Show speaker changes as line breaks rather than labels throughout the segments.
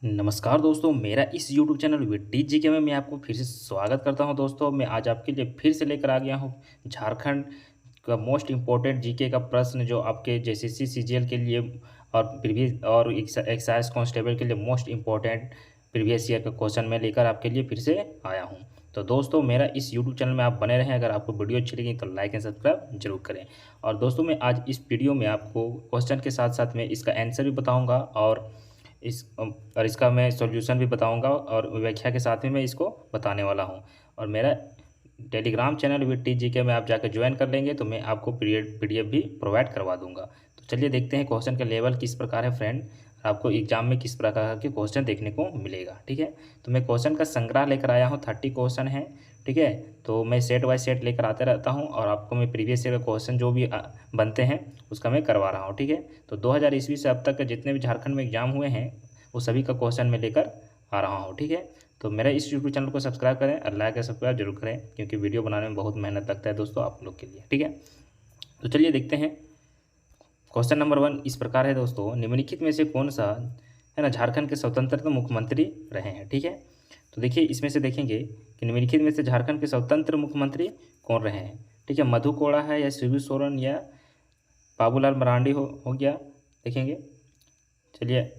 नमस्कार दोस्तों, मेरा इस यूट्यूब चैनल विट्टी जीके में मैं आपको फिर से स्वागत करता हूं। दोस्तों, मैं आज आपके लिए फिर से लेकर आ गया हूं झारखंड का मोस्ट इम्पोर्टेंट जीके का प्रश्न, जो आपके जेसीसी सीजीएल के लिए और प्रीवियस और एक्साइज कांस्टेबल के लिए मोस्ट इम्पोर्टेंट प्रीवियस ईयर का क्वेश्चन मैं लेकर आपके लिए फिर से आया हूं। तो दोस्तों, मेरा इस यूट्यूब चैनल में आप बने रहें। अगर आपको वीडियो अच्छी लगी तो लाइक एंड सब्सक्राइब जरूर करें। और दोस्तों, मैं आज इस वीडियो में आपको क्वेश्चन के साथ साथ में इसका आंसर भी बताऊँगा और इसका मैं सॉल्यूशन भी बताऊंगा और व्याख्या के साथ ही मैं इसको बताने वाला हूं। और मेरा टेलीग्राम चैनल विट्टी जीके में आप जाकर ज्वाइन कर लेंगे तो मैं आपको पीडीएफ भी प्रोवाइड करवा दूंगा। तो चलिए देखते हैं क्वेश्चन का लेवल किस प्रकार है फ्रेंड, आपको एग्जाम में किस प्रकार के क्वेश्चन देखने को मिलेगा। ठीक है, तो मैं क्वेश्चन का संग्रह लेकर आया हूँ, 30 क्वेश्चन है। ठीक है, तो मैं सेट बाय सेट लेकर आते रहता हूँ और आपको मैं प्रीवियस ईयर का क्वेश्चन जो भी बनते हैं उसका मैं करवा रहा हूँ। ठीक है, तो 2000 ईस्वी से अब तक के जितने भी झारखंड में एग्जाम हुए हैं वो सभी का क्वेश्चन मैं लेकर आ रहा हूँ। ठीक है, तो मेरा इस यूट्यूब चैनल को सब्सक्राइब करें और लाइक और सब्सक्राइब जरूर करें, क्योंकि वीडियो बनाने में बहुत मेहनत लगता है दोस्तों आप लोग के लिए। ठीक है, तो चलिए देखते हैं। क्वेश्चन नंबर 1 इस प्रकार है दोस्तों, निम्नलिखित में से कौन सा है ना झारखंड के स्वतंत्रता मुख्यमंत्री रहे हैं। ठीक है, तो देखिए इसमें से देखेंगे कि निम्नलिखित में से झारखंड के स्वतंत्र मुख्यमंत्री कौन रहे हैं। ठीक है, मधु कोड़ा है या शिबू सोरेन या बाबूलाल मरांडी हो गया, देखेंगे। चलिए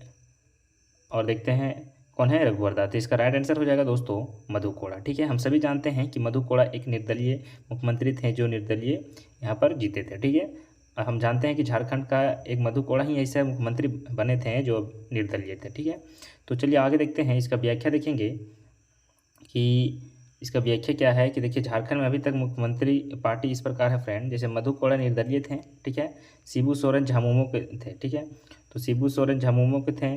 और देखते हैं कौन है, रघुवर दास। तो इसका राइट आंसर हो जाएगा दोस्तों मधु कोड़ा। ठीक है, हम सभी जानते हैं कि मधु कोड़ा एक निर्दलीय मुख्यमंत्री थे जो निर्दलीय यहाँ पर जीते थे। ठीक है, और हम जानते हैं कि झारखंड का एक मधु कोड़ा ही ऐसे मुख्यमंत्री बने थे जो निर्दलीय थे। ठीक है, तो चलिए आगे देखते हैं, इसका व्याख्या देखेंगे कि इसका व्याख्या क्या है। कि देखिए झारखंड में अभी तक मुख्यमंत्री पार्टी इस प्रकार है फ्रेंड, जैसे मधु कोड़ा निर्दलीय थे। ठीक है, शिबू सोरेन झामुमो के थे। ठीक है, तो शिबू सोरेन झामुमो के थे।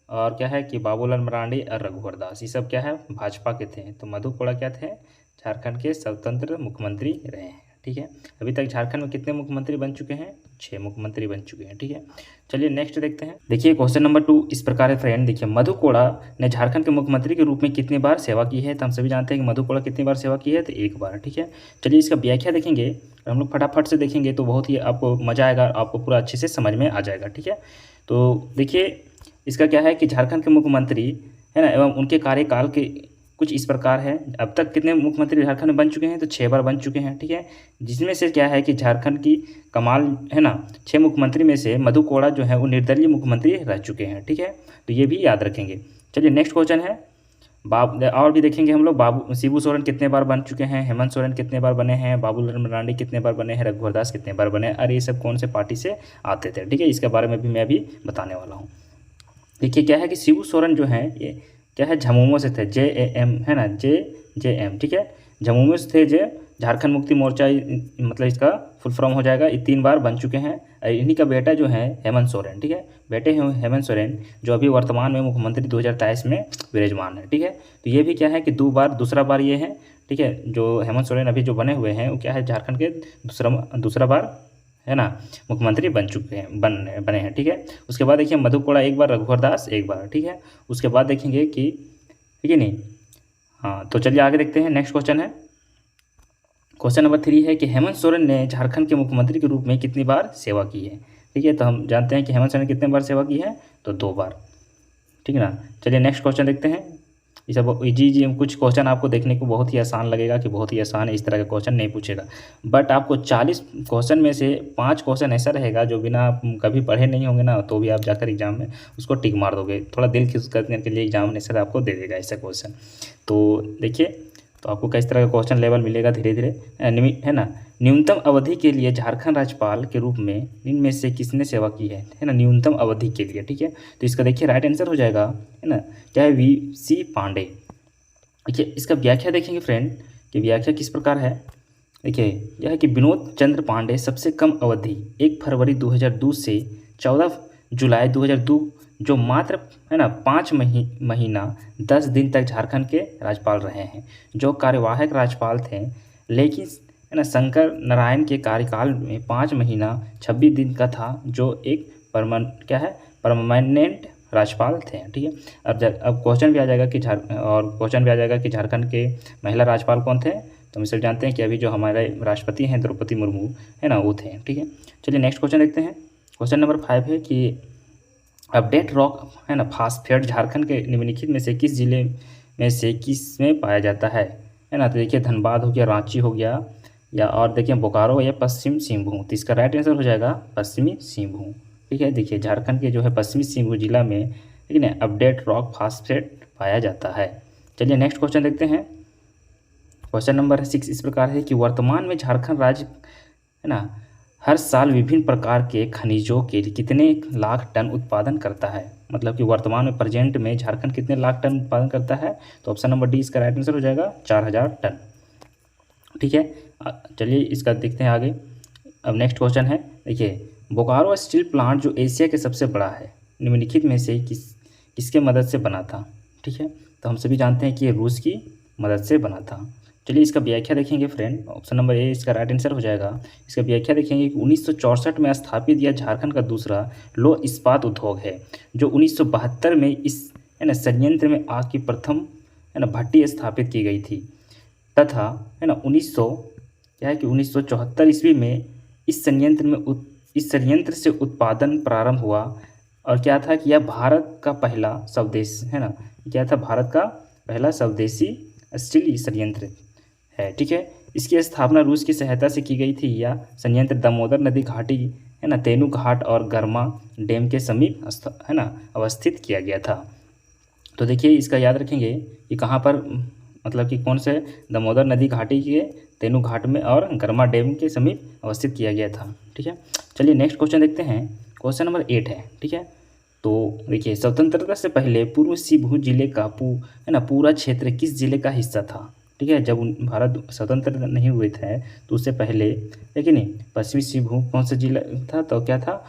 और क्या है कि बाबूलाल मरांडी और रघुवर दास, ये सब क्या है भाजपा के थे। तो मधु कोड़ा क्या थे, झारखंड के स्वतंत्र मुख्यमंत्री रहे हैं। ठीक है, अभी तक झारखंड में कितने मुख्यमंत्री बन चुके हैं, 6 मुख्यमंत्री बन चुके हैं। ठीक है, चलिए नेक्स्ट देखते हैं। देखिए क्वेश्चन नंबर 2 इस प्रकार है फ्रेंड, देखिए मधु कोड़ा ने झारखंड के मुख्यमंत्री के रूप में कितनी बार सेवा की है। तो हम सभी जानते हैं कि मधु कोड़ा कितनी बार सेवा की है, तो 1 बार। ठीक है, चलिए इसका व्याख्या देखेंगे और हम लोग फटाफट से देखेंगे तो बहुत ही आपको मजा आएगा, आपको पूरा अच्छे से समझ में आ जाएगा। ठीक है, तो देखिए इसका क्या है कि झारखंड के मुख्यमंत्री है ना एवं उनके कार्यकाल के कुछ इस प्रकार है। अब तक कितने मुख्यमंत्री झारखंड में बन चुके हैं, तो 6 बार बन चुके हैं। ठीक है, जिसमें से क्या है कि झारखंड की कमाल है ना, 6 मुख्यमंत्री में से मधु कोड़ा जो है वो निर्दलीय मुख्यमंत्री रह चुके हैं। ठीक है, तो ये भी याद रखेंगे। चलिए नेक्स्ट क्वेश्चन है, और भी देखेंगे हम लोग। शिबू सोरेन कितने बार बन चुके हैं, हेमंत सोरेन कितने बार बने हैं, बाबूलाल मरांडी कितने बार बने हैं, रघुवर दास कितने बार बने, और ये सब कौन से पार्टी से आते थे। ठीक है, इसके बारे में भी मैं अभी बताने वाला हूँ। देखिए क्या है कि शिबू सोरेन जो हैं ये क्या है झामुमो से थे, JAM है ना, JAM। ठीक है, झामुमो से थे, जो झारखंड मुक्ति मोर्चा मतलब इसका फुल फॉर्म हो जाएगा। ये 3 बार बन चुके हैं। इन्हीं का बेटा जो है हेमंत सोरेन। ठीक है, बेटे हैं हेमंत सोरेन जो अभी वर्तमान में मुख्यमंत्री 2023 में विराजमान है। ठीक है, तो ये भी क्या है कि 2 बार, दूसरा बार ये है। ठीक है, जो हेमंत सोरेन अभी जो बने हुए हैं वो क्या है झारखंड के दूसरा बार है ना मुख्यमंत्री बन चुके हैं, बने हैं। ठीक है, उसके बाद देखिए मधु कोड़ा 1 बार, रघुवर दास 1 बार। ठीक है, उसके बाद देखेंगे कि ठीक है नहीं, हाँ तो चलिए आगे देखते हैं। नेक्स्ट क्वेश्चन है, क्वेश्चन नंबर 3 है कि हेमंत सोरेन ने झारखंड के मुख्यमंत्री के रूप में कितनी बार सेवा की है। ठीक है, तो हम जानते हैं कि हेमंत सोरेन कितने बार सेवा की है, तो 2 बार। ठीक है ना, चलिए नेक्स्ट क्वेश्चन देखते हैं। ये सब जी कुछ क्वेश्चन आपको देखने को बहुत ही आसान लगेगा कि बहुत ही आसान है, इस तरह का क्वेश्चन नहीं पूछेगा। बट आपको 40 क्वेश्चन में से 5 क्वेश्चन ऐसा रहेगा जो बिना आप कभी पढ़े नहीं होंगे ना, तो भी आप जाकर एग्जाम में उसको टिक मार दोगे। थोड़ा दिल खुश करने के लिए एग्जामिनेशन आपको दे देगा ऐसा क्वेश्चन। तो देखिए, तो आपको किस तरह का क्वेश्चन लेवल मिलेगा धीरे धीरे है ना। न्यूनतम अवधि के लिए झारखंड राज्यपाल के रूप में इनमें से किसने सेवा की है ना, न्यूनतम अवधि के लिए। ठीक है, तो इसका देखिए राइट आंसर हो जाएगा है ना, क्या है, VC पांडे। देखिए इसका व्याख्या देखेंगे फ्रेंड कि व्याख्या किस प्रकार है। देखिए यह है कि विनोद चंद्र पांडे सबसे कम अवधि 1 फरवरी 2002 से 14 जुलाई 2002 जो मात्र है ना 5 महीना 10 दिन तक झारखंड के राज्यपाल रहे हैं, जो कार्यवाहक राज्यपाल थे। लेकिन है ना शंकर नारायण के कार्यकाल में 5 महीना 26 दिन का था, जो एक परमानेंट राज्यपाल थे। ठीक है, अब क्वेश्चन भी आ जाएगा कि झारखंड के महिला राज्यपाल कौन थे। तो हम सब जानते हैं कि अभी जो हमारे राष्ट्रपति हैं द्रौपदी मुर्मू है ना, वो थे। ठीक है, चलिए नेक्स्ट क्वेश्चन देखते हैं। क्वेश्चन नंबर 5 है कि अपडेट रॉक है ना फास्फेट झारखंड के निम्नलिखित में से किस जिले में से किस में पाया जाता है ना। तो देखिए धनबाद हो गया, रांची हो गया, या और देखिए बोकारो या पश्चिम सिंहभूम। तो इसका राइट आंसर हो जाएगा पश्चिमी सिंहभूम। ठीक है, देखिए झारखंड के जो है पश्चिमी सिंहभूम जिला में ठीक है अपडेट रॉक फास्फेट पाया जाता है। चलिए नेक्स्ट क्वेश्चन देखते हैं। क्वेश्चन नंबर 6 इस प्रकार है कि वर्तमान में झारखंड राज्य है ना हर साल विभिन्न प्रकार के खनिजों के लिए कितने लाख टन उत्पादन करता है। मतलब कि वर्तमान में प्रेजेंट में झारखंड कितने लाख टन उत्पादन करता है। तो ऑप्शन नंबर डी इसका राइट आंसर हो जाएगा 4000 टन। ठीक है, चलिए इसका देखते हैं आगे। अब नेक्स्ट क्वेश्चन है, देखिए बोकारो स्टील प्लांट जो एशिया के सबसे बड़ा है निम्नलिखित में से किसके मदद से बना था। ठीक है, तो हम सभी जानते हैं कि ये रूस की मदद से बना था। चलिए इसका व्याख्या देखेंगे फ्रेंड। ऑप्शन नंबर ए इसका राइट आंसर हो जाएगा। इसका व्याख्या देखेंगे कि 1964 में स्थापित यह झारखंड का दूसरा लौह इस्पात उद्योग है जो 1972 में इस है ना संयंत्र में आग की प्रथम है ना भट्टी स्थापित की गई थी तथा है ना 1974 ईस्वी में इस संयंत्र से उत्पादन प्रारंभ हुआ। और क्या था कि यह भारत का पहला स्वदेश है ना, क्या था भारत का पहला स्वदेशी स्टील संयंत्र है। ठीक है, इसकी स्थापना रूस की सहायता से की गई थी। यह संयंत्र दामोदर नदी घाटी है ना तेनू घाट और गर्मा डैम के समीप है ना अवस्थित किया गया था। तो देखिए इसका याद रखेंगे कि कहाँ पर मतलब कि कौन से दामोदर नदी घाटी के तेनू घाट में और गर्मा डैम के समीप अवस्थित किया गया था। ठीक है, चलिए नेक्स्ट क्वेश्चन देखते हैं। क्वेश्चन नंबर 8 है। ठीक है, तो देखिए स्वतंत्रता से पहले पूर्व सिंहभूम जिले का है ना पूरा क्षेत्र किस जिले का हिस्सा था। ठीक है, जब भारत स्वतंत्र नहीं हुए थे तो उससे पहले लेकिन पश्चिमी सिंहभूम कौन सा जिला था। तो क्या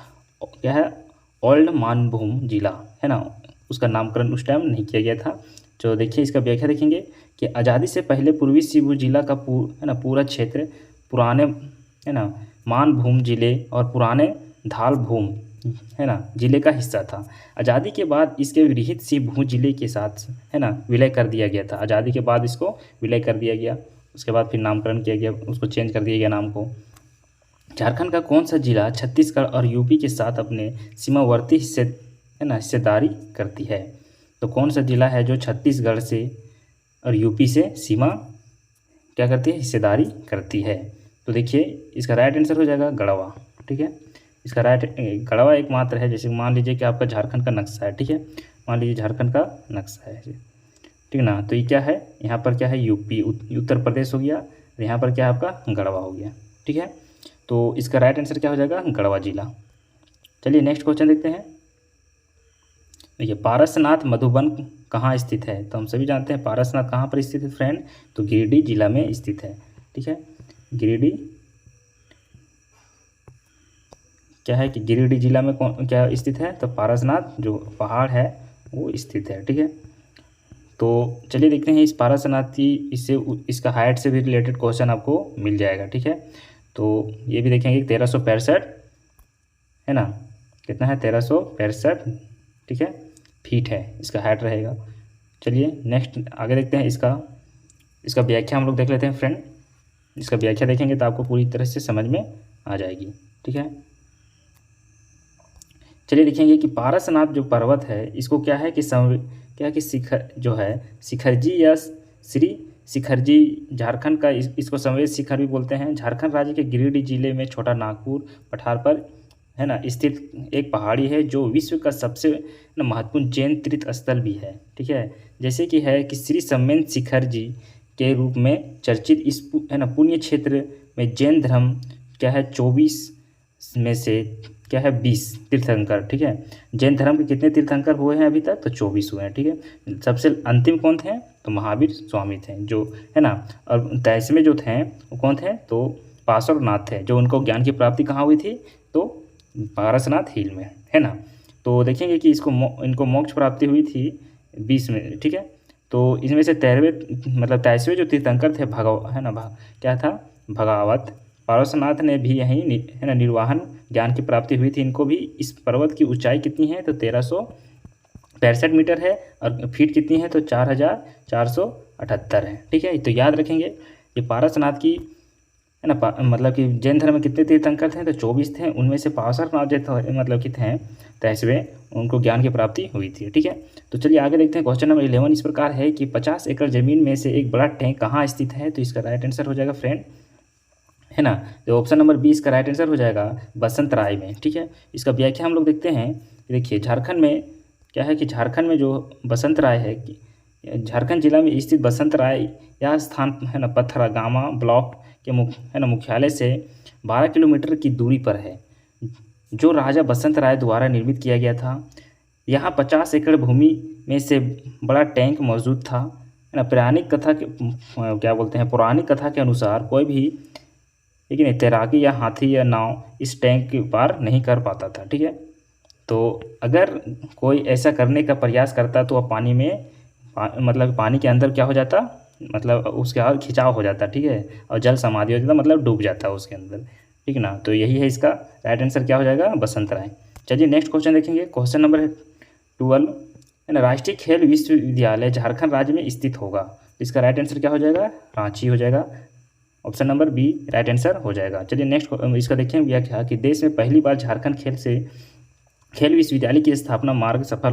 है ओल्ड मानभूम जिला है ना, उसका नामकरण उस टाइम नहीं किया गया था। तो देखिए इसका व्याख्या देखेंगे कि आज़ादी से पहले पूर्वी सिंहभूम जिला का है ना पूरा क्षेत्र पुराने है ना मानभूम जिले और पुराने धालभूम है ना जिले का हिस्सा था। आज़ादी के बाद इसके विरहित सिंहभूम जिले के साथ है ना विलय कर दिया गया था। आज़ादी के बाद इसको विलय कर दिया गया, उसके बाद फिर नामकरण किया गया, उसको चेंज कर दिया गया नाम को। झारखंड का कौन सा जिला छत्तीसगढ़ और यूपी के साथ अपने सीमावर्ती हिस्से है ना हिस्सेदारी करती है। तो कौन सा जिला है जो छत्तीसगढ़ से और यूपी से सीमा क्या करती है हिस्सेदारी करती है। तो देखिए इसका राइट आंसर हो जाएगा गढ़वा। ठीक है, इसका गढ़वा एकमात्र है। जैसे मान लीजिए कि आपका झारखंड का नक्शा है। ठीक है, मान लीजिए झारखंड का नक्शा है ठीक ना, तो ये क्या है यहाँ पर क्या है यूपी उत्तर प्रदेश हो गया, और यहाँ पर क्या है आपका गढ़वा हो गया। ठीक है, तो इसका राइट आंसर क्या हो जाएगा गढ़वा जिला। चलिए नेक्स्ट क्वेश्चन देखते हैं। देखिए पारसनाथ मधुबन कहाँ स्थित है। तो हम सभी जानते हैं पारसनाथ कहाँ पर स्थित है फ्रेंड, तो गिरिडीह जिला में स्थित है। ठीक है, गिरिडीह क्या है कि गिरिडीह जिला में कौन क्या स्थित है, तो पारसनाथ जो पहाड़ है वो स्थित है। ठीक है, तो चलिए देखते हैं इस पारसनाथ की इसका हाइट से भी रिलेटेड क्वेश्चन आपको मिल जाएगा। ठीक है, तो ये भी देखेंगे 1365 है ना, कितना है 1365 ठीक है फीट है इसका हाइट रहेगा। चलिए नेक्स्ट आगे देखते हैं। इसका व्याख्या हम लोग देख लेते हैं फ्रेंड। इसका व्याख्या देखेंगे तो आपको पूरी तरह से समझ में आ जाएगी। ठीक है, चलिए देखेंगे कि पारसनाथ जो पर्वत है इसको क्या है कि शिखर जो है शिखरजी या श्री शिखरजी झारखंड का इसको संवेद शिखर भी बोलते हैं। झारखंड राज्य के गिरिडीह जिले में छोटा नागपुर पठार पर है ना स्थित एक पहाड़ी है जो विश्व का सबसे महत्वपूर्ण जैन तीर्थ स्थल भी है। ठीक है, जैसे कि है कि श्री सम्मेद शिखर जी के रूप में चर्चित इस है ना पुण्य क्षेत्र में जैन धर्म क्या है 24 में से क्या है 20 तीर्थंकर। ठीक है, जैन धर्म के कितने तीर्थंकर हुए हैं अभी तक, तो 24 हुए हैं। ठीक है, सबसे अंतिम कौन थे, तो महावीर स्वामी थे जो है ना, और 23वें जो थे वो कौन थे, तो पार्श्वनाथ थे जो उनको ज्ञान की प्राप्ति कहाँ हुई थी, तो पारसनाथ हिल में है ना। तो देखेंगे कि इनको मोक्ष प्राप्ति हुई थी 20 में। ठीक है, तो इसमें से 23वें जो तीर्थंकर थे क्या था भगावत पारसनाथ ने भी यहीं है ना निर्वाहन ज्ञान की प्राप्ति हुई थी इनको भी। इस पर्वत की ऊंचाई कितनी है, तो 1365 मीटर है, और फीट कितनी है, तो 4478 है। ठीक है, तो याद रखेंगे ये पारसनाथ की है ना। मतलब कि जैन धर्म में कितने तीर्थंकर थे, तो 24 थे। उनमें से 62 नाम जो मतलब कि थे तैसवे, उनको ज्ञान की प्राप्ति हुई थी। ठीक है, तो चलिए आगे देखते हैं। क्वेश्चन नंबर 11 इस प्रकार है कि 50 एकड़ जमीन में से एक बड़ा टैंक कहाँ स्थित है, तो इसका राइट आंसर हो जाएगा फ्रेंड, है ना। तो ऑप्शन नंबर 20 का राइट आंसर हो जाएगा बसंत राय में। ठीक है, इसका व्याख्या हम लोग देखते हैं। देखिए झारखंड में क्या है कि झारखंड में जो बसंत राय है कि झारखंड जिला में स्थित बसंत राय यह स्थान है ना पथरागामा ब्लॉक के है ना मुख्यालय से 12 किलोमीटर की दूरी पर है, जो राजा बसंत राय द्वारा निर्मित किया गया था। यहाँ 50 एकड़ भूमि में से बड़ा टैंक मौजूद था, है ना। पौराणिक कथा के क्या बोलते हैं, पौराणिक कथा के अनुसार कोई भी, लेकिन तैराकी या हाथी या नाव इस टैंक के पार नहीं कर पाता था। ठीक है, तो अगर कोई ऐसा करने का प्रयास करता तो वह पानी में मतलब पानी के अंदर क्या हो जाता, मतलब उसके हाथ खिंचाव हो जाता। ठीक है, और जल समाधि हो जाता, मतलब डूब जाता उसके अंदर। ठीक ना, तो यही है इसका राइट आंसर क्या हो जाएगा, बसंत राय। चलिए नेक्स्ट क्वेश्चन देखेंगे। क्वेश्चन नंबर 12 है ना, राष्ट्रीय खेल विश्वविद्यालय झारखंड राज्य में स्थित होगा। इसका राइट आंसर क्या हो जाएगा, रांची हो जाएगा। Option number B right answer हो जाएगा। चलिए नेक्स्ट इसका देखें व्याख्या कि देश में पहली बार झारखंड खेल विश्वविद्यालय की स्थापना मार्ग सफल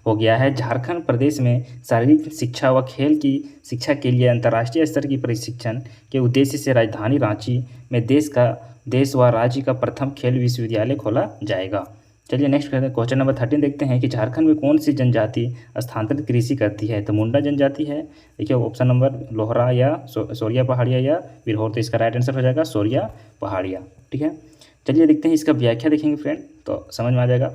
हो गया है। झारखंड प्रदेश में शारीरिक शिक्षा व खेल की शिक्षा के लिए अंतर्राष्ट्रीय स्तर की प्रशिक्षण के उद्देश्य से राजधानी रांची में देश व राज्य का प्रथम खेल विश्वविद्यालय खोला जाएगा। चलिए नेक्स्ट क्वेश्चन नंबर 13 देखते हैं कि झारखंड में कौन सी जनजाति स्थानांतरित कृषि करती है, तो मुंडा जनजाति है। देखिए ऑप्शन नंबर लोहरा या सोरिया पहाड़िया या बिरहोर, तो इसका राइट आंसर हो जाएगा सोरिया पहाड़िया। ठीक है, चलिए देखते हैं इसका व्याख्या देखेंगे फ्रेंड, तो समझ में आ जाएगा।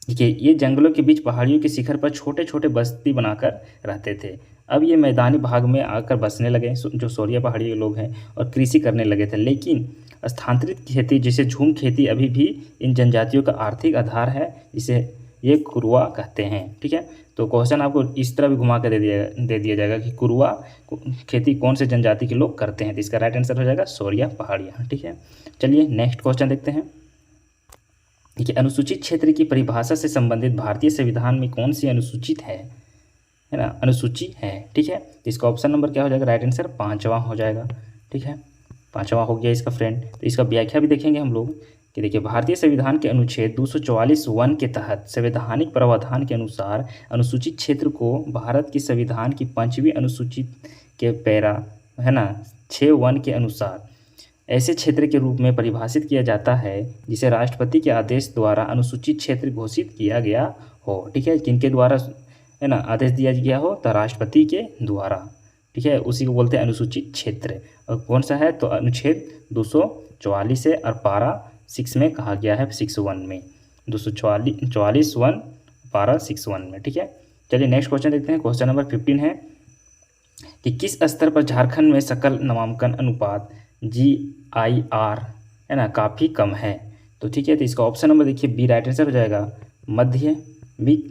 देखिए ये जंगलों के बीच पहाड़ियों के शिखर पर छोटे छोटे बस्ती बनाकर रहते थे। अब ये मैदानी भाग में आकर बसने लगे, जो सोरिया पहाड़ी के लोग हैं, और कृषि करने लगे थे। लेकिन स्थानांतरित खेती जैसे झूम खेती अभी भी इन जनजातियों का आर्थिक आधार है, जिसे ये कुरुआ कहते हैं। ठीक है, तो क्वेश्चन आपको इस तरह भी घुमा कर दे दिया जाएगा कि कुरुआ खेती कौन से जनजाति के लोग करते हैं, तो इसका राइट आंसर हो जाएगा सोरिया पहाड़िया। ठीक है, चलिए नेक्स्ट क्वेश्चन देखते हैं। देखिए अनुसूचित क्षेत्र की परिभाषा से संबंधित भारतीय संविधान में कौन सी अनुसूचित है ना, अनुसूची है। ठीक है, तो इसका ऑप्शन नंबर क्या हो जाएगा, राइट आंसर 5वां हो जाएगा। ठीक है, 5वां हो गया इसका फ्रेंड। तो इसका व्याख्या भी देखेंगे हम लोग कि देखिए भारतीय संविधान के अनुच्छेद 244(1) के तहत संवैधानिक प्रावधान के अनुसार अनुसूचित क्षेत्र को भारत की संविधान की 5वीं अनुसूचित के पैरा है ना 6(1) के अनुसार ऐसे क्षेत्र के रूप में परिभाषित किया जाता है जिसे राष्ट्रपति के आदेश द्वारा अनुसूचित क्षेत्र घोषित किया गया हो। ठीक है, किनके द्वारा है ना आदेश दिया गया हो, तो राष्ट्रपति के द्वारा। ठीक है, उसी को बोलते हैं अनुसूचित क्षेत्र। और कौन सा है, तो अनुच्छेद 244 है और पारा 6 में कहा गया है, 6(1) में 244(1) पारा 6(1) में। ठीक है, चलिए नेक्स्ट क्वेश्चन देखते हैं। क्वेश्चन नंबर 15 है कि किस स्तर पर झारखंड में सकल नामांकन अनुपात GIR है ना काफ़ी कम है, तो ठीक है, तो इसका ऑप्शन नंबर देखिए बी राइट आंसर हो जाएगा माध्यमिक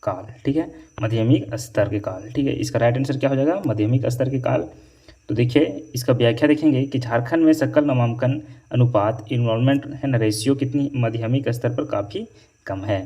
काल। ठीक है, माध्यमिक स्तर के काल। ठीक है, इसका राइट आंसर क्या हो जाएगा, माध्यमिक स्तर के काल। तो देखिए इसका व्याख्या देखेंगे कि झारखंड में सकल नामांकन अनुपात इनरोलमेंट है ना रेशियो कितनी माध्यमिक स्तर पर काफ़ी कम है।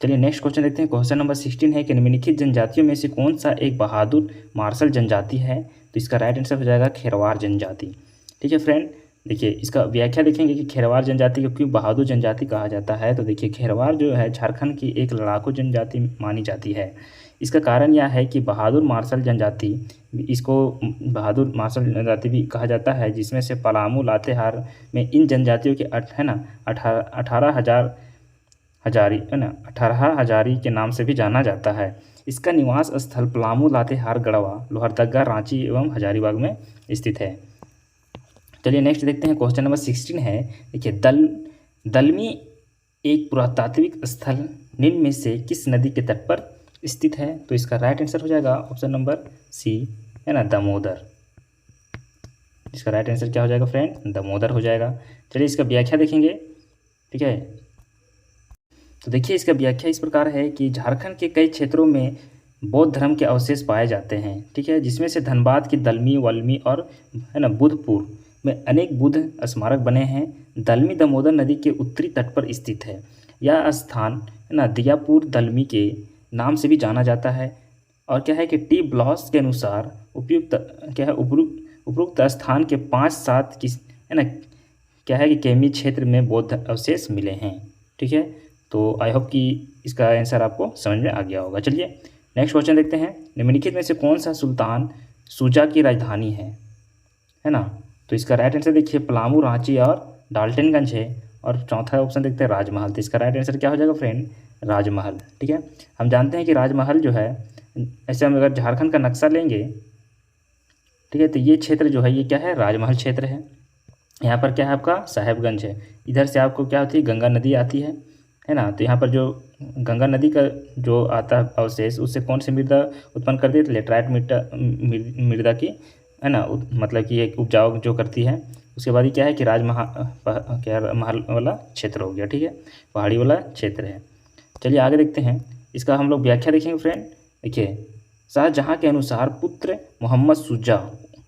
चलिए नेक्स्ट क्वेश्चन देखते हैं। क्वेश्चन नंबर 16 है कि निम्नलिखित जनजातियों में से कौन सा एक बहादुर मार्शल जनजाति है, तो इसका राइट आंसर हो जाएगा खेरवार जनजाति। ठीक है फ्रेंड, देखिए इसका व्याख्या देखेंगे कि खेरवार जनजाति को क्यों बहादुर जनजाति कहा जाता है। तो देखिए खेरवार जो है झारखंड की एक लड़ाकू जनजाति मानी जाती है। इसका कारण यह है कि बहादुर मार्शल जनजाति, इसको बहादुर मार्शल जनजाति भी कहा जाता है, जिसमें से पलामू लातेहार में इन जनजातियों के है ना 18 हजारी है ना 18 हजारी के नाम से भी जाना जाता है। इसका निवास स्थल पलामू लातेहार गढ़वा लोहरदगा रांची एवं हजारीबाग में स्थित है। चलिए नेक्स्ट देखते हैं। क्वेश्चन नंबर 16 है, देखिए दलमी एक पुरातात्विक स्थल निम्न में से किस नदी के तट पर स्थित है, तो इसका राइट आंसर हो जाएगा ऑप्शन नंबर सी है ना दामोदर। इसका राइट आंसर क्या हो जाएगा फ्रेंड, दामोदर हो जाएगा। चलिए इसका व्याख्या देखेंगे। ठीक है, तो देखिए इसका व्याख्या इस प्रकार है कि झारखंड के कई क्षेत्रों में बौद्ध धर्म के अवशेष पाए जाते हैं। ठीक है, जिसमें से धनबाद की दलमी वलमी और है ना बुद्धपुर में अनेक बुद्ध स्मारक बने हैं। दलमी दामोदर नदी के उत्तरी तट पर स्थित है। यह स्थान है ना दियापुर दलमी के नाम से भी जाना जाता है। और क्या है कि टी ब्लॉस के अनुसार उपयुक्त क्या है उपरोक्त स्थान के 5-7 किस है ना क्या है कि केमी क्षेत्र में बौद्ध अवशेष मिले हैं। ठीक है, तो आई होप कि इसका आंसर आपको समझ में आ गया होगा। चलिए नेक्स्ट क्वेश्चन देखते हैं। निम्नलिखित में से कौन सा सुल्तान शुजा की राजधानी है ना? तो इसका राइट आंसर देखिए पलामू, रांची और डाल्टनगंज है। और चौथा ऑप्शन देखते हैं राजमहल। तो इसका राइट आंसर क्या हो जाएगा फ्रेंड? राजमहल। ठीक है, हम जानते हैं कि राजमहल जो है, ऐसे हम अगर झारखंड का नक्शा लेंगे, ठीक है, तो ये क्षेत्र जो है ये क्या है? राजमहल क्षेत्र है। यहाँ पर क्या है आपका? साहेबगंज है। इधर से आपको क्या होती है? गंगा नदी आती है ना? तो यहाँ पर जो गंगा नदी का जो आता है अवशेष, उससे कौन सी मृदा उत्पन्न कर दी? लेटराइट मृदा की, है ना, मतलब कि एक उपजाऊ जो करती है। उसके बाद ये क्या है कि महल वाला क्षेत्र हो गया। ठीक है, पहाड़ी वाला क्षेत्र है। चलिए आगे देखते हैं। इसका हम लोग व्याख्या देखेंगे फ्रेंड। देखिए, शाहजहाँ के अनुसार पुत्र मोहम्मद शुजा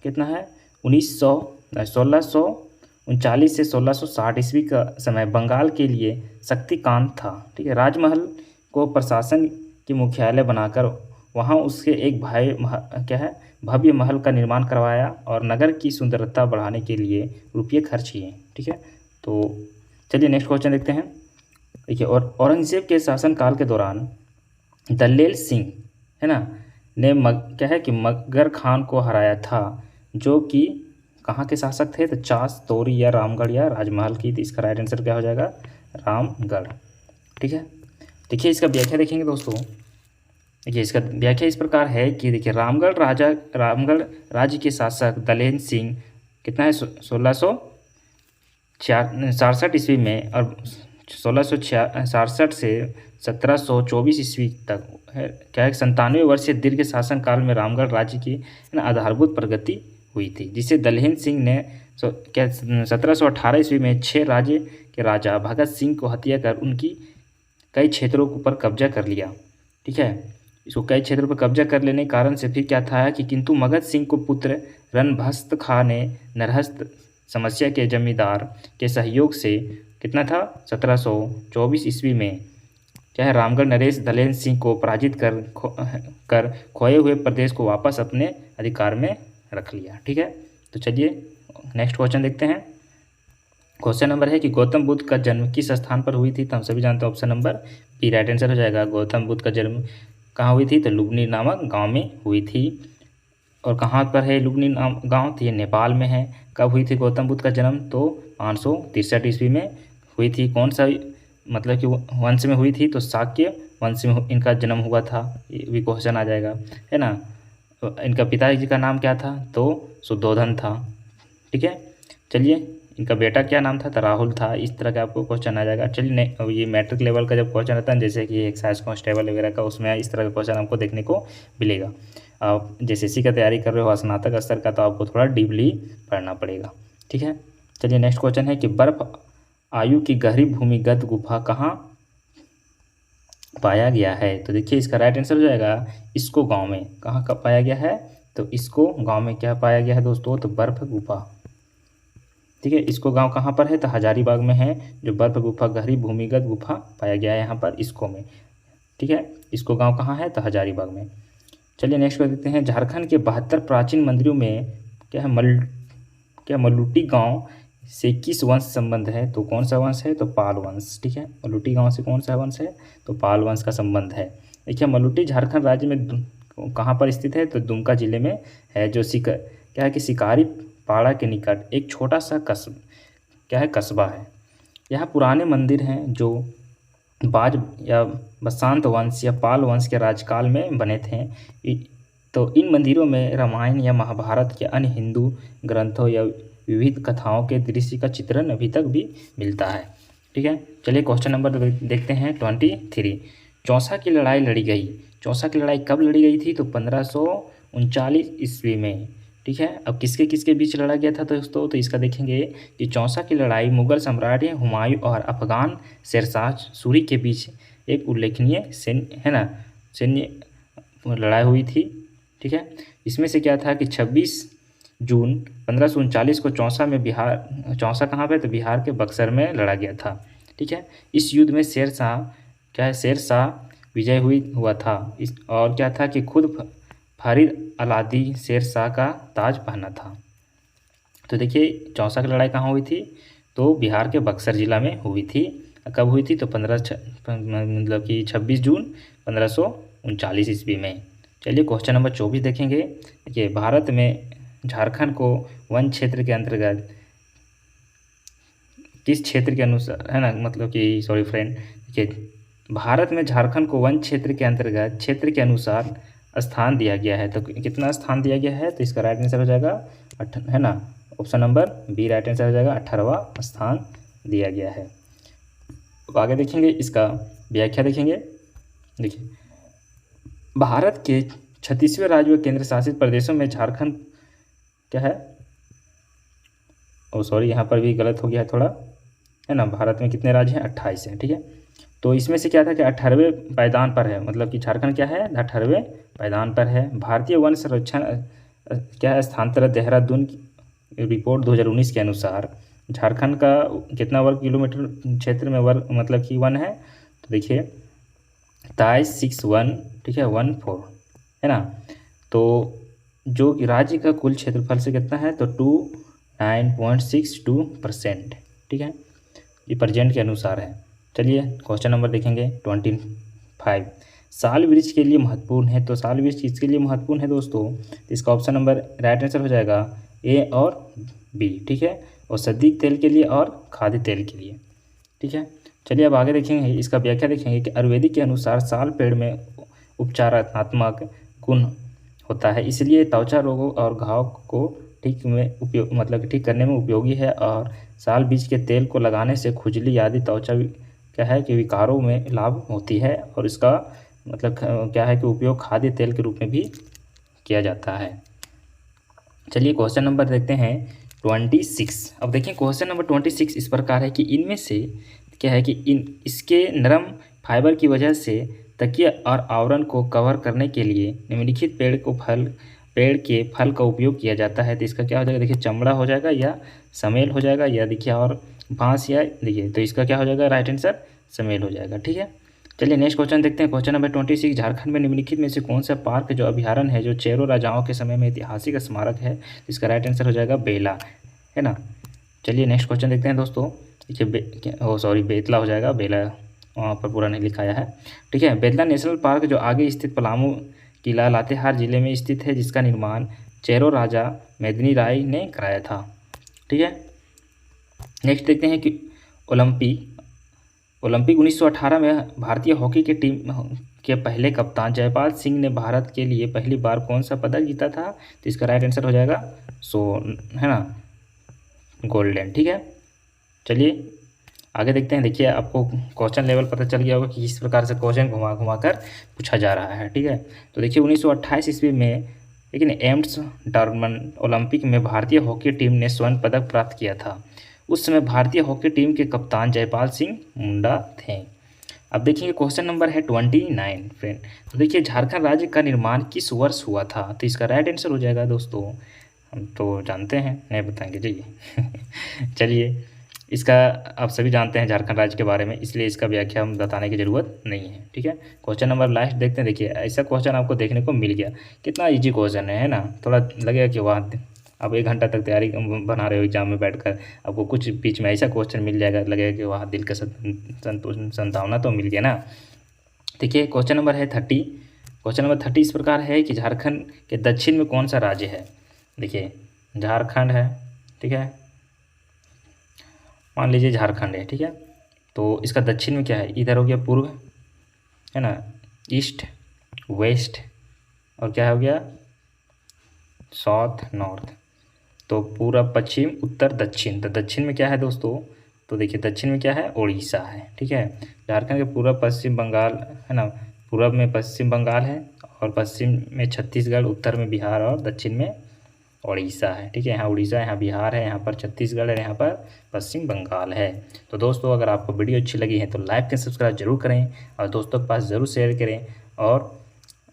कितना है? 1639 से 1660 ईस्वी का समय बंगाल के लिए शक्तिकांत था। ठीक है, राजमहल को प्रशासन की मुख्यालय बनाकर वहाँ उसके एक भाई क्या है भव्य महल का निर्माण करवाया और नगर की सुंदरता बढ़ाने के लिए रुपये खर्च किए। ठीक है, तो चलिए नेक्स्ट क्वेश्चन देखते हैं। देखिए, और औरंगजेब के शासनकाल के दौरान दलेल सिंह, है ना, ने क्या है कि मगर खान को हराया था, जो कि कहाँ के शासक थे? तो चास, तोरी या रामगढ़ या राजमहल की। तो इसका राइट आंसर क्या हो जाएगा? रामगढ़। ठीक है, देखिए इसका व्याख्या देखेंगे दोस्तों। देखिए इसका व्याख्या इस प्रकार है कि देखिए रामगढ़ राज्य के शासक दलेल सिंह कितना है? 1667 ईस्वी में और 1667 से 1724 ईस्वी तक है क्या है 97 वर्षीय दीर्घ शासन काल में रामगढ़ राज्य की आधारभूत प्रगति हुई थी, जिसे दलेल सिंह ने 1718 ईस्वी में 6 राज्य के राजा भगत सिंह को हत्या कर उनकी कई क्षेत्रों पर कब्जा कर लिया। ठीक है, इसको कई क्षेत्रों पर कब्जा कर लेने के कारण से फिर क्या था कि किंतु भगत सिंह को पुत्र रणभस्त खां ने नरहस्त समस्या के जमींदार के सहयोग से कितना था? 1724 ईस्वी में क्या है रामगढ़ नरेश दलेल सिंह को पराजित कर खोए हुए प्रदेश को वापस अपने अधिकार में रख लिया। ठीक है, तो चलिए नेक्स्ट क्वेश्चन देखते हैं। क्वेश्चन नंबर है कि गौतम बुद्ध का जन्म किस स्थान पर हुई थी? तो हम सभी जानते हैं option number B right answer हो जाएगा। गौतम बुद्ध का जन्म कहाँ हुई थी? तो लुबनी नामक गांव में हुई थी। और कहाँ पर है लुबनी नाम गांव? तो ये नेपाल में है। कब हुई थी गौतम बुद्ध का जन्म? तो 563 ईस्वी में हुई थी। कौन सा मतलब कि वंश में हुई थी? तो शाक्य वंश में इनका जन्म हुआ था। ये भी क्वेश्चन आ जाएगा, है ना। तो इनका पिताजी का नाम क्या था? तो शुद्धोधन था। ठीक है, चलिए इनका बेटा क्या नाम था? तो राहुल था। इस तरह का आपको क्वेश्चन आ जाएगा। चलिए ये मैट्रिक लेवल का जब क्वेश्चन आता है, जैसे कि एक्साइज कांस्टेबल वगैरह का, उसमें इस तरह का क्वेश्चन आपको देखने को मिलेगा। आप जैसे इसी का तैयारी कर रहे हो स्नातक स्तर का, तो आपको थोड़ा डीपली पढ़ना पड़ेगा। ठीक है, चलिए नेक्स्ट क्वेश्चन है कि बर्फ आयु की गहरी भूमिगत गुफा कहाँ पाया गया है? तो देखिए इसका राइट आंसर हो जाएगा इसको गाँव में। कहाँ का पाया गया है? तो इसको गाँव में क्या पाया गया है दोस्तों? तो बर्फ गुफा। ठीक है, इसको गांव कहाँ पर है? तो हजारीबाग में है, जो बर्फ गुफा गहरी भूमिगत गुफा पाया गया है यहाँ पर इसको में। ठीक है, इसको गांव कहाँ है? तो हजारीबाग में। चलिए नेक्स्ट कर देते हैं। झारखंड के 72 प्राचीन मंदिरों में क्या है मल्लुटी गांव से किस वंश संबंध है? तो कौन सा वंश है? तो पाल वंश। ठीक है, मल्लुटी गांव से कौन सा वंश है? तो पाल वंश का संबंध है। देखिए मल्लुटी झारखंड राज्य में कहाँ पर स्थित है? तो दुमका जिले में है, जो क्या है कि शिकारी पाड़ा के निकट एक छोटा सा कस्बा है। यहाँ पुराने मंदिर हैं जो बाज या बसंत वंश या पाल वंश के राजकाल में बने थे। तो इन मंदिरों में रामायण या महाभारत के अन्य हिंदू ग्रंथों या विविध कथाओं के दृश्य का चित्रण अभी तक भी मिलता है। ठीक है, चलिए क्वेश्चन नंबर देखते हैं 23। चौसा की लड़ाई लड़ी गई। चौसा की लड़ाई कब लड़ी गई थी? तो 1539 ईस्वी में। ठीक है, अब किसके किसके बीच लड़ा गया था दोस्तों? तो इसका देखेंगे कि चौसा की लड़ाई मुगल सम्राट हुमायूं और अफगान शेरशाह सूरी के बीच एक उल्लेखनीय सैन्य लड़ाई हुई थी। ठीक है, इसमें से क्या था कि 26 जून 1539 को चौसा कहाँ पे? तो बिहार के बक्सर में लड़ा गया था। ठीक है, इस युद्ध में शेरशाह विजय हुआ था। और क्या था कि खुद फरीद अलादी शेरशाह का ताज पहना था। तो देखिए चौसा की लड़ाई कहाँ हुई थी, तो बिहार के बक्सर ज़िला में हुई थी। कब हुई थी, तो मतलब कि 26 जून 1539 ईस्वी में। चलिए क्वेश्चन नंबर 24 देखेंगे। देखिए भारत में झारखंड को वन क्षेत्र के अंतर्गत किस क्षेत्र के अनुसार, है ना, मतलब कि सॉरी फ्रेंड, देखिए भारत में झारखंड को वन क्षेत्र के अंतर्गत क्षेत्र के अनुसार स्थान दिया गया है। तो कितना स्थान दिया गया है, तो इसका राइट आंसर हो जाएगा है ना, option number B right answer हो जाएगा, 18वां स्थान दिया गया है। अब आगे देखेंगे, इसका व्याख्या देखेंगे। देखिए भारत के 36वें राज्य व केंद्र शासित प्रदेशों में झारखंड क्या है, ओ सॉरी यहाँ पर भी गलत हो गया है थोड़ा, है ना। भारत में कितने राज्य हैं, 28 हैं, ठीक है। तो इसमें से क्या था कि 18वें पायदान पर है, मतलब कि झारखंड क्या है, 18वें पायदान पर है। भारतीय वन संरक्षण क्या है, स्थानांतरण देहरादून की रिपोर्ट 2019 के अनुसार झारखंड का कितना वर्ग किलोमीटर क्षेत्र में वर्ग मतलब कि वन है, तो देखिए 2361, ठीक है, 14, है ना। तो जो कि राज्य का कुल क्षेत्रफल से कितना है, तो 29.62%, ठीक है, ये प्रेजेंट के अनुसार है। चलिए क्वेश्चन नंबर देखेंगे 25। साल वृक्ष के लिए महत्वपूर्ण है, तो साल वृक्ष किसके लिए महत्वपूर्ण है दोस्तों, तो इसका ऑप्शन नंबर राइट आंसर हो जाएगा ए और बी, ठीक है, औषधि तेल के लिए और खाद्य तेल के लिए, ठीक है। चलिए अब आगे देखेंगे, इसका व्याख्या देखेंगे कि आयुर्वेदिक के अनुसार साल पेड़ में उपचारात्मक गुण होता है, इसलिए त्वचा रोगों और घाव को ठीक में उपयोग मतलब ठीक करने में उपयोगी है। और साल बीज के तेल को लगाने से खुजली आदि त्वचा क्या है कि विकारों में लाभ होती है, और इसका मतलब क्या है कि उपयोग खाद्य तेल के रूप में भी किया जाता है। चलिए क्वेश्चन नंबर देखते हैं 26। अब देखिए क्वेश्चन नंबर 26 इस प्रकार है कि इनमें से क्या है कि इसके नरम फाइबर की वजह से तकिया और आवरण को कवर करने के लिए निम्नलिखित पेड़ के फल का उपयोग किया जाता है। तो इसका क्या हो जाएगा, देखिए चमड़ा हो जाएगा या समेल हो जाएगा, या देखिए और बांस, या देखिए तो इसका क्या हो जाएगा, राइट आंसर समेल हो जाएगा, ठीक है। चलिए नेक्स्ट क्वेश्चन देखते हैं। क्वेश्चन नंबर 26, झारखंड में निम्नलिखित में से कौन सा पार्क जो अभ्यारण्य है जो चेरो राजाओं के समय में ऐतिहासिक स्मारक है, इसका राइट आंसर हो जाएगा बेला, है ना। चलिए नेक्स्ट क्वेश्चन देखते हैं दोस्तों। देखिए बेतला हो जाएगा, बेला वहाँ पर पूरा नहीं लिखाया है, ठीक है। बेतला नेशनल पार्क जो आगे स्थित पलामू किला लातेहार जिले में स्थित है, जिसका निर्माण चेरो राजा मेदिनी राय ने कराया था, ठीक है। नेक्स्ट देखते हैं कि ओलंपिक 1918 में भारतीय हॉकी की टीम के पहले कप्तान जयपाल सिंह ने भारत के लिए पहली बार कौन सा पदक जीता था, तो इसका राइट आंसर हो जाएगा है ना, गोल्डन, ठीक है। चलिए आगे देखते हैं। देखिए आपको क्वेश्चन लेवल पता चल गया होगा कि किस प्रकार से क्वेश्चन घुमा घुमा कर पूछा जा रहा है, ठीक है। तो देखिए 1928 ईस्वी में लेकिन एम्स्टर्डम ओलंपिक में भारतीय हॉकी टीम ने स्वर्ण पदक प्राप्त किया था। उस समय भारतीय हॉकी टीम के कप्तान जयपाल सिंह मुंडा थे। अब देखिए क्वेश्चन नंबर है 29 फ्रेंड। तो देखिए झारखंड राज्य का निर्माण किस वर्ष हुआ था, तो इसका राइट आंसर हो जाएगा दोस्तों, हम तो जानते हैं, नहीं बताएंगे चलिए चलिए इसका आप सभी जानते हैं झारखंड राज्य के बारे में, इसलिए इसका व्याख्या हम बताने की ज़रूरत नहीं है, ठीक है। क्वेश्चन नंबर लास्ट देखते हैं। देखिए ऐसा क्वेश्चन आपको देखने को मिल गया, कितना इजी क्वेश्चन है ना। थोड़ा लगेगा कि वाह आप 1 घंटा तक तैयारी बना रहे हो एग्जाम में बैठकर, आपको कुछ बीच में ऐसा क्वेश्चन मिल जाएगा, लगेगा कि वाह दिल का संतावना तो मिल गया ना। देखिए क्वेश्चन नंबर है 30। क्वेश्चन नंबर 30 इस प्रकार है कि झारखंड के दक्षिण में कौन सा राज्य है। देखिए झारखंड है, ठीक है, मान लीजिए झारखंड है, ठीक है। तो इसका दक्षिण में क्या है, इधर हो गया पूर्व, है ना, ईस्ट वेस्ट, और क्या हो गया साउथ नॉर्थ। तो पूरा पश्चिम उत्तर दक्षिण, तो दक्षिण में क्या है दोस्तों, तो देखिए दक्षिण में क्या है, उड़ीसा है, ठीक है। झारखंड के पूर्व पश्चिम बंगाल, है ना, पूर्व में पश्चिम बंगाल है, और पश्चिम में छत्तीसगढ़, उत्तर में बिहार, और दक्षिण में उड़ीसा है, ठीक है। यहाँ उड़ीसा, यहाँ बिहार है, यहाँ पर छत्तीसगढ़ है, यहाँ पर पश्चिम बंगाल है। तो दोस्तों अगर आपको वीडियो अच्छी लगी है तो लाइक एंड सब्सक्राइब जरूर करें, और दोस्तों के पास ज़रूर शेयर करें, और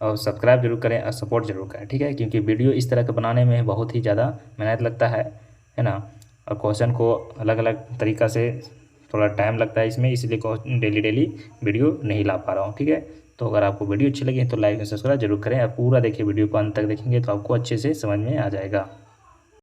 सब्सक्राइब जरूर करें, और सपोर्ट जरूर करें, ठीक है। क्योंकि वीडियो इस तरह के बनाने में बहुत ही ज़्यादा मेहनत लगता है ना, और क्वेश्चन को अलग अलग तरीक़ा से थोड़ा टाइम लगता है इसमें, इसलिए डेली वीडियो नहीं ला पा रहा हूँ, ठीक है। तो अगर आपको वीडियो अच्छी लगी तो लाइक और सब्सक्राइब जरूर करें, और पूरा देखिए, वीडियो को अंत तक देखेंगे तो आपको अच्छे से समझ में आ जाएगा।